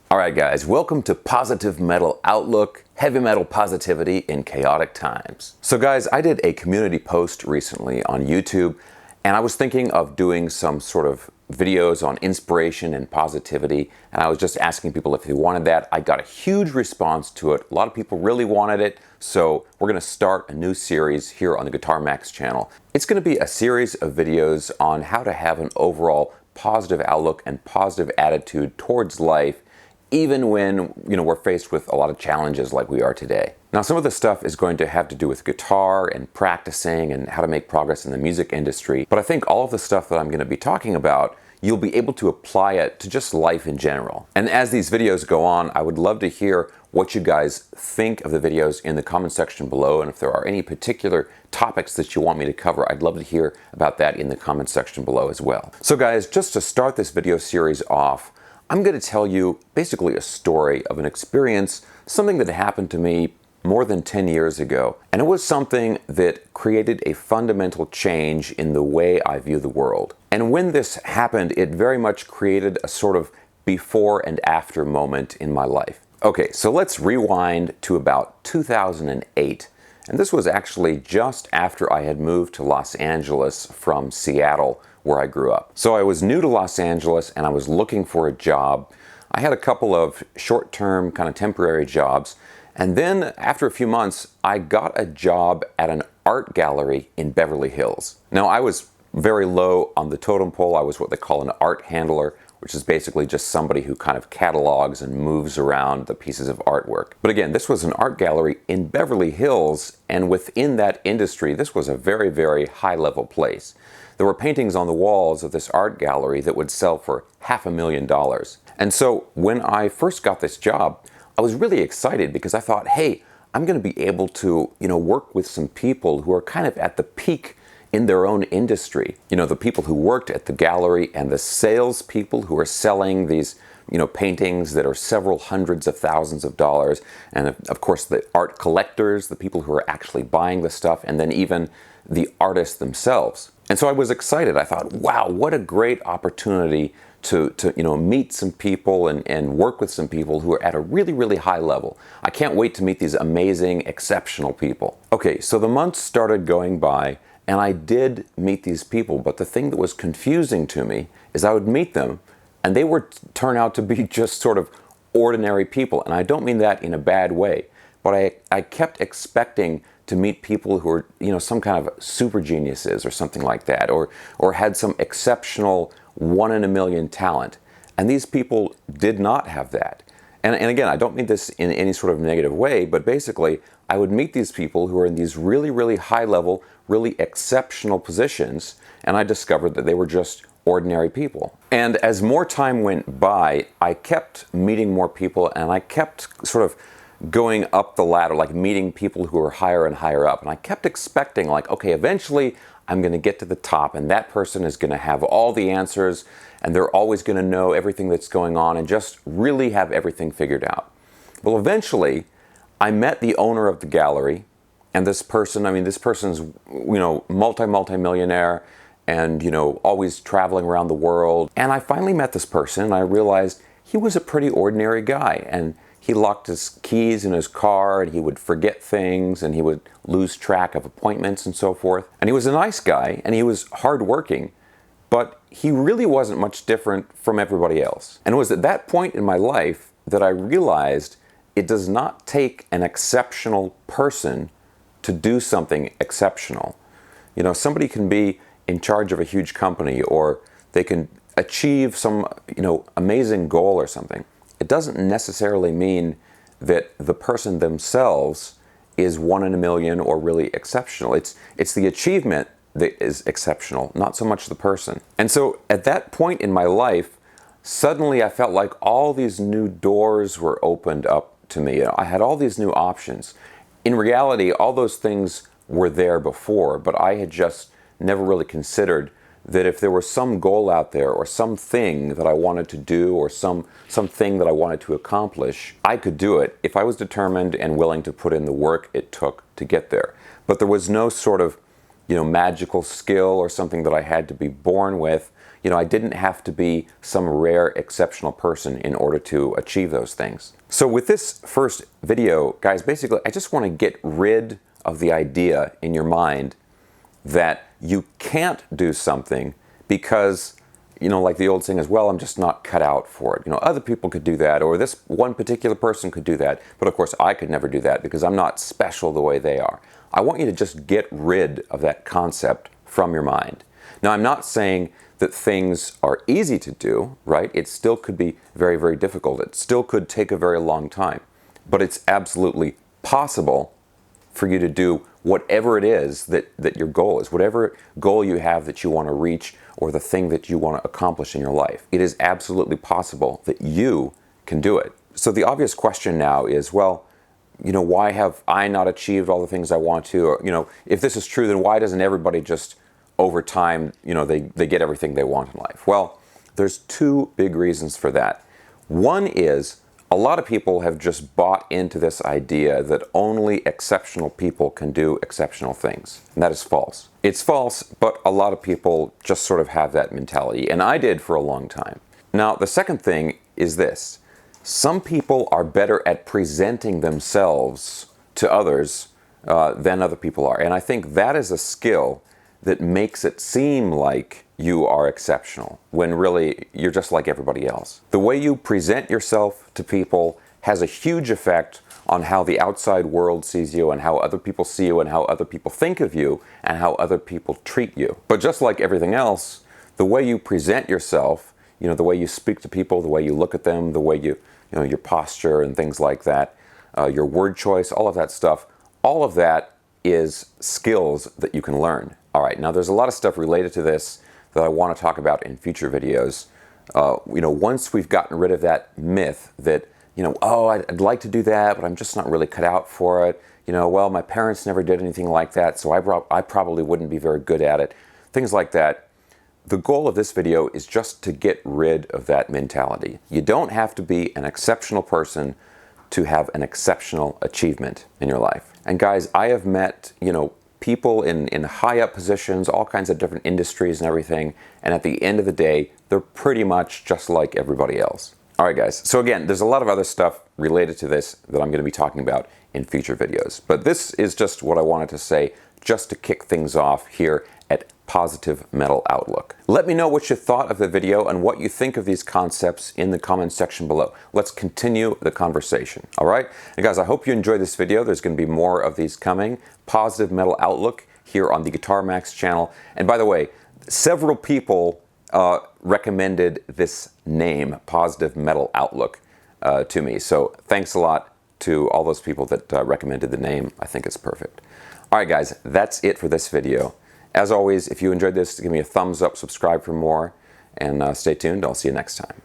Alright guys, welcome to Positive Metal Outlook, heavy metal positivity in chaotic times. So guys, I did a community post recently on YouTube, and I was thinking of doing some sort of videos on inspiration and positivity, and I was just asking people if they wanted that. I got a huge response to it. A lot of people really wanted it, so we're going to start a new series here on the Guitar Max channel. It's going to be a series of videos on how to have an overall positive outlook and positive attitude towards life, even when we're faced with a lot of challenges like we are today. Now, some of the stuff is going to have to do with guitar and practicing and how to make progress in the music industry, but I think all of the stuff that I'm going to be talking about, you'll be able to apply it to just life in general. And as these videos go on, I would love to hear what you guys think of the videos in the comment section below, and if there are any particular topics that you want me to cover, I'd love to hear about that in the comment section below as well. So guys, just to start this video series off, I'm going to tell you basically a story of an experience, something that happened to me more than 10 years ago. And it was something that created a fundamental change in the way I view the world. And when this happened, it very much created a sort of before and after moment in my life. Okay, so let's rewind to about 2008. And this was actually just after I had moved to Los Angeles from Seattle, where I grew up. So I was new to Los Angeles and I was looking for a job. I had a couple of short-term, kind of temporary jobs. And then after a few months, I got a job at an art gallery in Beverly Hills. Now, I was very low on the totem pole. I was what they call an art handler, which is basically just somebody who kind of catalogs and moves around the pieces of artwork. But again, this was an art gallery in Beverly Hills, and within that industry, this was a very, very high-level place. There were paintings on the walls of this art gallery that would sell for $500,000. And so when I first got this job, I was really excited because I thought, hey, I'm going to be able to, work with some people who are kind of at the peak in their own industry. The people who worked at the gallery and the salespeople who are selling these, paintings that are several hundreds of thousands of dollars. And of course, the art collectors, the people who are actually buying the stuff, and then even the artists themselves. And so I was excited. I thought, wow, what a great opportunity to meet some people and work with some people who are at a really, really high level. I can't wait to meet these amazing, exceptional people. Okay, so the months started going by, and I did meet these people, but the thing that was confusing to me is I would meet them, and they would turn out to be just sort of ordinary people. And I don't mean that in a bad way, but I kept expecting to meet people who are, some kind of super geniuses or something like that, or had some exceptional one in a million talent. And these people did not have that. And again, I don't mean this in any sort of negative way, but basically, I would meet these people who are in these really, really high level, really exceptional positions, and I discovered that they were just ordinary people. And as more time went by, I kept meeting more people, and I kept sort of going up the ladder, like meeting people who are higher and higher up. And I kept expecting, like, okay, eventually I'm going to get to the top, and that person is going to have all the answers, and they're always going to know everything that's going on and just really have everything figured out. Well, eventually, I met the owner of the gallery, and this person's, multi-millionaire and, always traveling around the world. And I finally met this person, and I realized he was a pretty ordinary guy, and he locked his keys in his car, and he would forget things, and he would lose track of appointments and so forth. And he was a nice guy, and he was hardworking, but he really wasn't much different from everybody else. And it was at that point in my life that I realized it does not take an exceptional person to do something exceptional. Somebody can be in charge of a huge company, or they can achieve some, amazing goal or something. It doesn't necessarily mean that the person themselves is one in a million or really exceptional. It's the achievement that is exceptional, not so much the person. And so at that point in my life, suddenly I felt like all these new doors were opened up to me. I had all these new options. In reality, all those things were there before, but I had just never really considered that if there was some goal out there or something that I wanted to do or something that I wanted to accomplish, I could do it if I was determined and willing to put in the work it took to get there. But there was no sort of magical skill or something that I had to be born with. I didn't have to be some rare, exceptional person in order to achieve those things. So with this first video, guys, basically, I just want to get rid of the idea in your mind that you can't do something because, like the old saying is, well, I'm just not cut out for it. Other people could do that, or this one particular person could do that, but of course I could never do that because I'm not special the way they are. I want you to just get rid of that concept from your mind. Now, I'm not saying that things are easy to do, right? It still could be very, very difficult. It still could take a very long time, but it's absolutely possible for you to do whatever it is that your goal is, whatever goal you have that you want to reach or the thing that you want to accomplish in your life. It is absolutely possible that you can do it. So the obvious question now is, well, why have I not achieved all the things I want to? Or, if this is true, then why doesn't everybody just over time, they get everything they want in life? Well, there's two big reasons for that. One is a lot of people have just bought into this idea that only exceptional people can do exceptional things. And that is false. It's false, but a lot of people just sort of have that mentality. And I did for a long time. Now, the second thing is this. Some people are better at presenting themselves to others than other people are. And I think that is a skill that makes it seem like you are exceptional, when really you're just like everybody else. The way you present yourself to people has a huge effect on how the outside world sees you and how other people see you and how other people think of you and how other people treat you. But just like everything else, the way you present yourself, the way you speak to people, the way you look at them, the way your posture and things like that, your word choice, all of that stuff, all of that is skills that you can learn. All right, now there's a lot of stuff related to this that I want to talk about in future videos. Once we've gotten rid of that myth that, oh, I'd like to do that, but I'm just not really cut out for it. Well, my parents never did anything like that, so I probably wouldn't be very good at it. Things like that. The goal of this video is just to get rid of that mentality. You don't have to be an exceptional person to have an exceptional achievement in your life. And guys, I have met, people in high up positions, all kinds of different industries and everything, and at the end of the day, they're pretty much just like everybody else. All right, guys, so again, there's a lot of other stuff related to this that I'm going to be talking about in future videos, but this is just what I wanted to say just to kick things off here at Positive Mental Outlook. Let me know what you thought of the video and what you think of these concepts in the comments section below. Let's continue the conversation, all right? And guys, I hope you enjoyed this video. There's going to be more of these coming. Positive Mental Outlook here on the Guitar Max channel. And by the way, several people recommended this name, Positive Mental Outlook, to me. So thanks a lot to all those people that recommended the name. I think it's perfect. All right, guys, that's it for this video. As always, if you enjoyed this, give me a thumbs up, subscribe for more, and stay tuned. I'll see you next time.